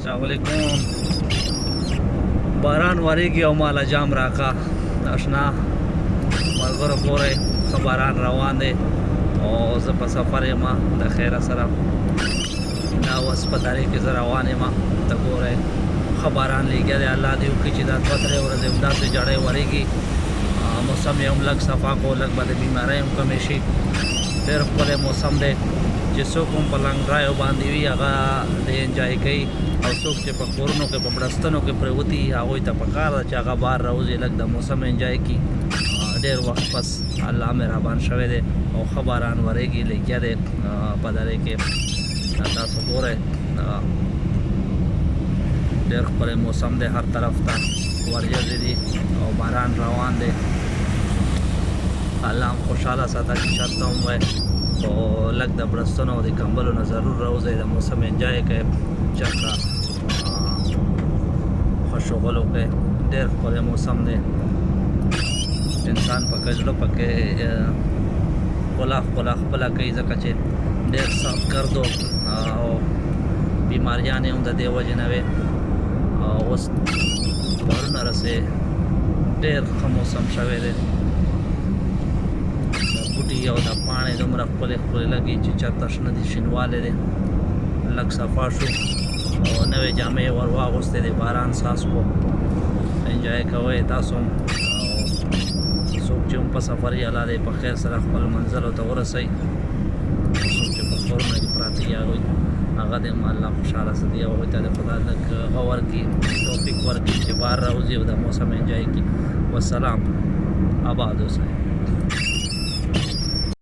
السلام علیکم. باران وریږي او مالا جام راکا اشنا ملګرو ګورئ ښه باران روان دی او زه په سفر یم د خیره سره دا اوس په درې کې زه روان یم ته ګورئ ښه باران لګیا دی. الله دې وکړي چې دا 2-3 ورځې همداسې جړۍ وریږي موسم یې هم لږ صفا کړو لږ به د بیمارۍ هم کمې شي. ډېر ښکلی موسم دی چې څوک هم په لانګ ډرایو باندې وي هغه د انجوای کوي او څوک چې په کورونو کې په بړستنو کې پرېوتي هغوی ته پکار ده چې هغه بار راوځي لږ د موسم انجوای کړي. ډېر وخت پس الله مهربان شوی دی او ښه باران وریږي لګیا دی په درې کې. تاسو ګورئ ډېر ښکلی موسم دی هر طرف ته وریځې دي او باران روان دی. الله هم خوشحاله ساته چې چېرته هم وی خو لږ د بړستنو او د کمبلو نه ضرور راوځئ د موسم انجوای کوئ چېرته ښه شغل وکړئ. ډېر ښکلی موسم دی انسان پکې زړه پکې ښکلا خپله کوي ځکه چې ډېر سخت ګردو او بیماریانې هم د دې وجې نه وې. اوس بارونه رسې ډېر ښه موسم شوی دی. بوټي او د پاڼې دومره ښکلې لګي چې چېرته شنه دي شینوالی دی لږ صفا شو او نوې جامې ور واغوستې د باران څاڅکو انجوای کوئ تاسو هم څوک چې هم په سفر یې الله دې په خیر سره خپل منزلو ته ورسوي. څوک چې په کورونو کې پراته وي هغوی هغه دې هم الله خوشحاله ساتي او هغوی ته د خدای لږ هغه ورکړي توفیق ورکړي چې بار راوځي او د موسم انجوای کړي. والسلام آباد اوسئ.